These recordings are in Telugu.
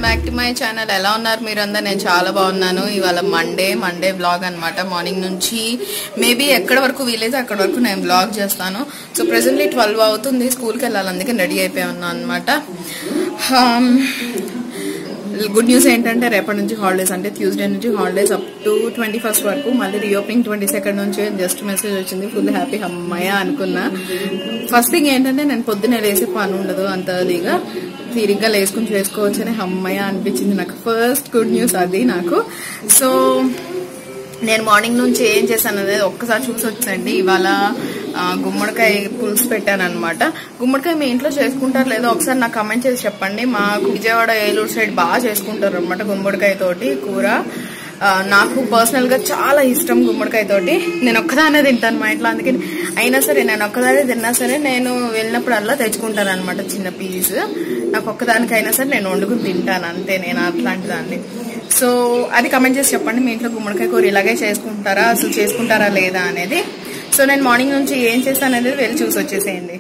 Back to my channel. ఎలా ఉన్నారు మీరందరూ? నేను చాలా బాగున్నాను. ఇవాళ మండే వ్లాగ్ అనమాట. మార్నింగ్ నుంచి మేబీ ఎక్కడ వరకు వీలైతే అక్కడ వరకు నేను వ్లాగ్ చేస్తాను. సో ప్రెసెంట్లీ 12 అవుతుంది. స్కూల్కి వెళ్ళాలి, అందుకే రెడీ అయిపోయి ఉన్నాను అనమాట. గుడ్ న్యూస్ ఏంటంటే రేపటి నుంచి హాలిడేస్, అంటే ట్యూస్డే నుంచి హాలిడేస్ అప్ టు 21st వరకు. మళ్ళీ రీఓపెనింగ్ 22nd నుంచి జస్ట్ మెసేజ్ వచ్చింది. ఫుల్ హ్యాపీ అమ్మయ్య అనుకున్నా. ఫస్ట్ థింగ్ ఏంటంటే నేను పొద్దున్నే లేసే పని ఉండదు, అంత అదిగా తీరిగ్గా లేసుకుని చేసుకోవచ్చు అని అమ్మయ్య అనిపించింది నాకు. ఫస్ట్ గుడ్ న్యూస్ అది నాకు. సో నేను మార్నింగ్ నుంచి ఏం చేశాను అనేది ఒక్కసారి చూసి వచ్చండి. ఇవాళ గుమ్మడికాయ పులుసు పెట్టాను అనమాట. గుమ్మడికాయ మీ ఇంట్లో చేసుకుంటారు లేదో ఒకసారి నాకు కమెంట్ చేసి చెప్పండి. మాకు విజయవాడ ఏలూరు సైడ్ బాగా చేసుకుంటారు అనమాట గుమ్మడికాయ తోటి కూర. నాకు పర్సనల్ గా చాలా ఇష్టం గుమ్మడికాయ తోటి. నేను ఒక్కదానే తింటాను మా ఇంట్లో, అందుకని అయినా సరే నేను ఒక్కదానే తిన్నా సరే నేను వెళ్ళినప్పుడల్లా తెచ్చుకుంటాను అనమాట చిన్న పీస్. నాకు ఒక్కదానికైనా సరే నేను వండుకుని తింటాను, అంతే. నేను అట్లాంటి దాన్ని. సో అది కమెంట్ చేసి చెప్పండి, మీ ఇంట్లో గుమ్మడికాయ కూర ఇలాగే చేసుకుంటారా, అసలు చేసుకుంటారా లేదా అనేది. సో నేను మార్నింగ్ నుంచి ఏం చేస్తాను అనేది వెళ్ళి చూసి వచ్చేసేయండి.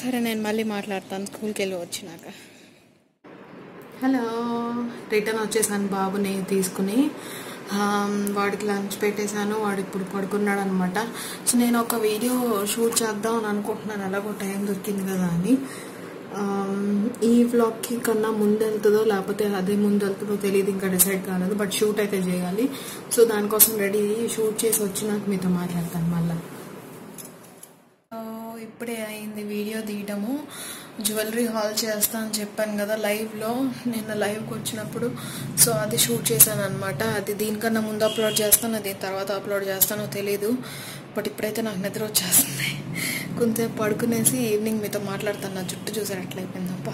సరే నేను మళ్ళీ మాట్లాడతాను స్కూల్కి వెళ్ళి వచ్చినాక. హలో, రిటర్న్ వచ్చేసాను బాబుని తీసుకుని. వాడికి లంచ్ పెట్టేశాను, వాడు ఇప్పుడు పడుకున్నాడు అనమాట. సో నేను ఒక వీడియో షూట్ చేద్దాం అని అనుకుంటున్నాను, ఎలాగో టైం దొరికింది కదా అని. ఈ వ్లాగ్కి కన్నా ముందు వెళ్తుందో లేకపోతే అదే ముందు వెళ్తుందో తెలియదు, ఇంకా డిసైడ్ కాలేదు. బట్ షూట్ అయితే చేయాలి. సో దానికోసం రెడీ షూట్ చేసి వచ్చినాక మీతో మాట్లాడతాను మళ్ళీ. ఇప్పుడే అయింది వీడియో తీయటము. జ్యువెలరీ హాల్ చేస్తా అని చెప్పాను కదా లైవ్లో, నిన్న లైవ్కి వచ్చినప్పుడు. సో అది షూట్ చేశాను అనమాట. అది దీనికన్నా ముందు అప్లోడ్ చేస్తాను, అది తర్వాత అప్లోడ్ చేస్తానో తెలీదు. బట్ ఇప్పుడైతే నాకు నిద్ర వచ్చేస్తుంది. కొంచెం పడుకునేసి ఈవినింగ్ మీతో మాట్లాడతాను. నా జుట్టు చూసారు ఎట్లా అయిపోయిందప్ప,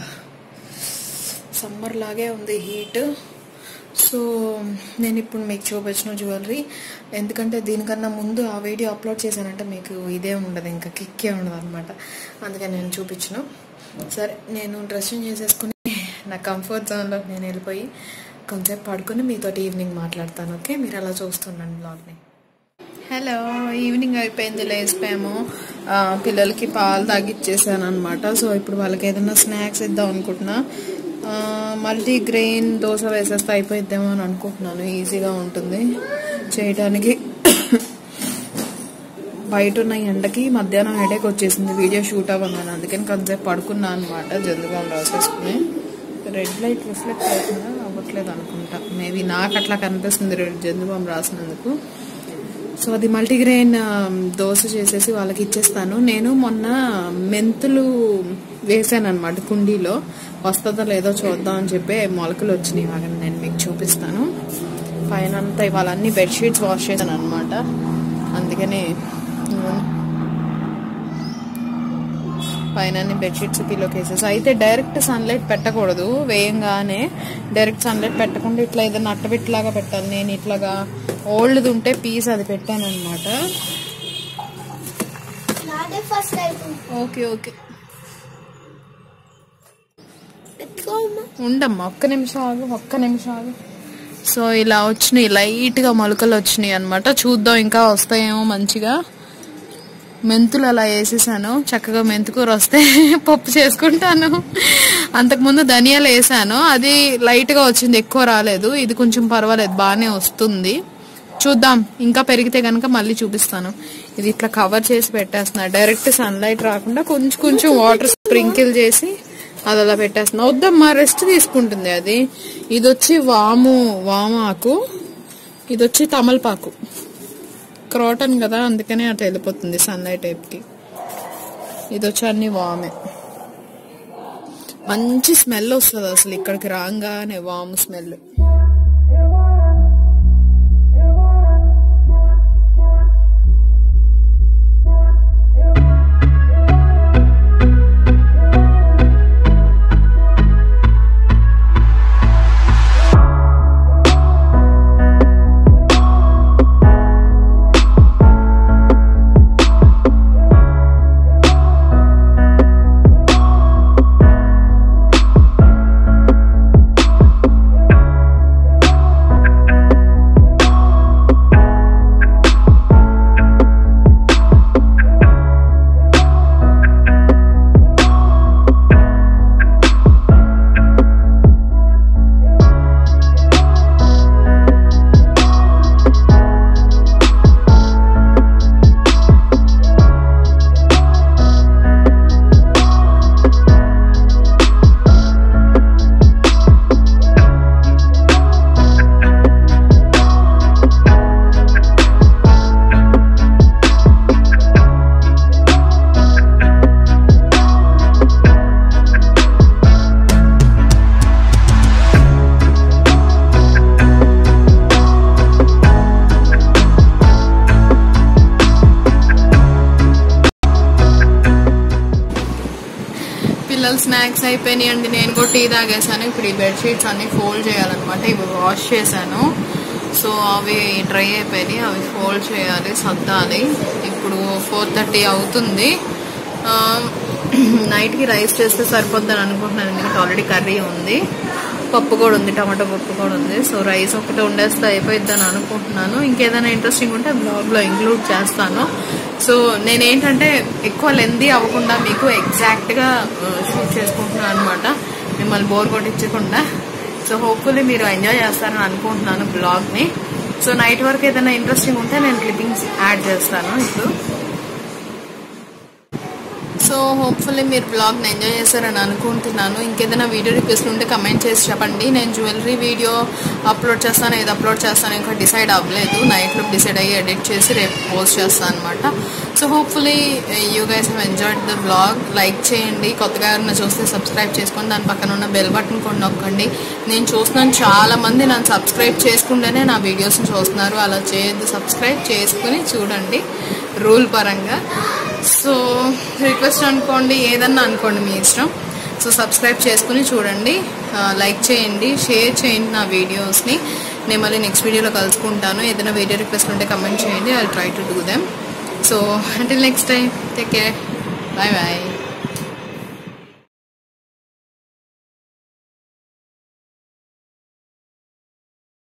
సమ్మర్ లాగే ఉంది హీట్. సో నేను ఇప్పుడు మీకు చూపించిన జ్యువెలరీ, ఎందుకంటే దీనికన్నా ముందు ఆ వీడియో అప్లోడ్ చేశానంటే మీకు ఇదే ఉండదు, ఇంకా కిక్కే ఉండదు అనమాట. అందుకని నేను చూపించను. సరే నేను డ్రెస్సింగ్ చేసేసుకుని నా కంఫర్ట్ జోన్లో నేను వెళ్ళిపోయి కొంచెం పడుకుని మీతోటి ఈవినింగ్ మాట్లాడతాను. ఓకే, మీరు అలా చూస్తున్నాను బ్లాగ్ని. హలో, ఈవినింగ్ అయిపోయింది, లేచిపోయాము. పిల్లలకి పాలు తాగిచ్చేసాను అనమాట. సో ఇప్పుడు వాళ్ళకి ఏదైనా స్నాక్స్ ఇద్దాం అనుకుంటున్నా. మల్టీగ్రెయిన్ దోశ వేసేస్తే అయిపోయిద్దేమో అని అనుకుంటున్నాను, ఈజీగా ఉంటుంది చేయడానికి. బయట ఉన్న ఎండకి మధ్యాహ్నం హెడేక్ వచ్చేసింది వీడియో షూట్ అవ్వగానే, అందుకని కొంచెం పడుకున్నా అనమాట. జల్దిబామ్ రాసేసుకుని. రెడ్ లైట్ రిఫ్లెక్ట్ అవుతుందా అవ్వట్లేదు అనుకుంటా, మేబీ నాకు అట్లా కనిపిస్తుంది జల్దిబామ్ రాసినందుకు. సో అది మల్టీగ్రెయిన్ దోశ చేసేసి వాళ్ళకి ఇచ్చేస్తాను. నేను మొన్న మెంతులు వేసాను అనమాట కుండీలో, వస్తుందో లేదో చూద్దాం అని చెప్పి మొలకలు వచ్చినాయి. వాగని నేను మీకు చూపిస్తాను. పైన అంతా ఇవాళ అన్ని బెడ్షీట్స్ వాష్ చేశాను అనమాట. అందుకని పైన అన్ని బెడ్షీట్స్ పిల్లోకి వేసేసి. అయితే డైరెక్ట్ సన్లైట్ పెట్టకూడదు, వేయంగానే డైరెక్ట్ సన్లైట్ పెట్టకుండా ఇట్లా ఏదైనా అట్టబెట్టలాగా పెట్టాలి. నేను ఇట్లాగా ఓల్డ్ది ఉంటే పీస్ అది పెట్టాను అనమాట. ఓకే ఓకే ఉండమ్మా, ఒక్క నిమిషం ఆగు. సో ఇలా వచ్చినాయి, లైట్గా మొలకలు వచ్చినాయి అనమాట. చూద్దాం ఇంకా వస్తాయేమో మంచిగా. మెంతులు అలా వేసేసాను, చక్కగా మెంతుకూర వస్తే పప్పు చేసుకుంటాను. అంతకుముందు ధనియాలు వేసాను, అది లైట్గా వచ్చింది, ఎక్కువ రాలేదు. ఇది కొంచెం పర్వాలేదు, బాగానే వస్తుంది. చూద్దాం, ఇంకా పెరిగితే కనుక మళ్ళీ చూపిస్తాను. ఇది ఇట్లా కవర్ చేసి పెట్టేస్తున్నా, డైరెక్ట్ సన్లైట్ రాకుండా కొంచెం వాటర్ స్ప్రింకిల్ చేసి అది అలా పెట్టేస్తున్నా. వద్దమ్మా, రెస్ట్ తీసుకుంటుంది అది. ఇది వచ్చి వాము ఆకు, ఇది వచ్చి తమలపాకు. క్రాటన్ కదా, అందుకనే అట్లా వెళ్ళిపోతుంది సన్లైట్ టైప్కి. ఇది వచ్చి అన్ని వామే. మంచి స్మెల్ వస్తుంది అసలు ఇక్కడికి రాగానే, వాము స్మెల్. పిల్లలు స్నాక్స్ అయిపోయినాయండి, నేను కూడా టీ తాగేసాను. ఇప్పుడు ఈ బెడ్షీట్స్ అన్ని ఫోల్డ్ చేయాలన్నమాట. ఇవి వాష్ చేశాను, సో అవి డ్రై అయిపోయినాయి, అవి ఫోల్డ్ చేయాలి, సర్దాలి. ఇప్పుడు 4:30 అవుతుంది. నైట్కి రైస్ చేస్తే సరిపోద్దని అనుకుంటున్నాను, ఎందుకంటే ఆల్రెడీ కర్రీ ఉంది. పప్పు కూడా ఉంది, టమాటో పప్పు కూడా ఉంది. సో రైస్ ఒకటి వండేస్తే అయిపోయిద్దని అనుకుంటున్నాను. ఇంకేదైనా ఇంట్రెస్టింగ్ ఉంటే బ్లాగ్లో ఇంక్లూడ్ చేస్తాను. సో నేనేంటంటే ఎక్కువ లెందీ అవ్వకుండా మీకు ఎగ్జాక్ట్గా షూట్ చేసుకుంటున్నాను అనమాట, మిమ్మల్ని బోర్ కొట్టించకుండా. సో హోప్ఫుల్లీ మీరు ఎంజాయ్ చేస్తారని అనుకుంటున్నాను బ్లాగ్ని. సో నైట్ వరకు ఏదైనా ఇంట్రెస్టింగ్ ఉంటే నేను క్లిప్పింగ్స్ యాడ్ చేస్తాను ఇప్పుడు. సో హోప్ఫుల్లీ మీరు బ్లాగ్ని ఎంజాయ్ చేస్తారని అనుకుంటున్నాను. ఇంకేదైనా వీడియో రిక్వెస్ట్ ఉంటే కమెంట్ చేసి చెప్పండి. నేను జ్యువెలరీ వీడియో అప్లోడ్ చేస్తాను, ఏది అప్లోడ్ చేస్తాను ఇంకా డిసైడ్ అవ్వలేదు. నైట్లో డిసైడ్ అయ్యి ఎడిట్ చేసి రేపు పోస్ట్ చేస్తాను అనమాట. So hopefully you guys have enjoyed the blog. Like చేయండి, కొత్తగా ఎవరైనా చూస్తే సబ్స్క్రైబ్ చేసుకొని దాని పక్కన ఉన్న బెల్ బటన్ కూడా నొక్కండి. నేను చూస్తున్నాను చాలా మంది నన్ను సబ్స్క్రైబ్ చేసుకుంటేనే నా వీడియోస్ని చూస్తున్నారు. అలా చేయొద్దు, సబ్స్క్రైబ్ చేసుకుని చూడండి రూల్ పరంగా. సో రిక్వెస్ట్ అనుకోండి, ఏదన్నా అనుకోండి, మీ ఇష్టం. సో సబ్స్క్రైబ్ చేసుకుని చూడండి, లైక్ చేయండి, షేర్ చేయండి నా వీడియోస్ని. నేను మళ్ళీ నెక్స్ట్ వీడియోలో కలుసుకుంటాను. ఏదైనా వీడియో రిక్వెస్ట్ ఉంటే కమెంట్ చేయండి, I will try to do them. So until next time, take care, bye bye.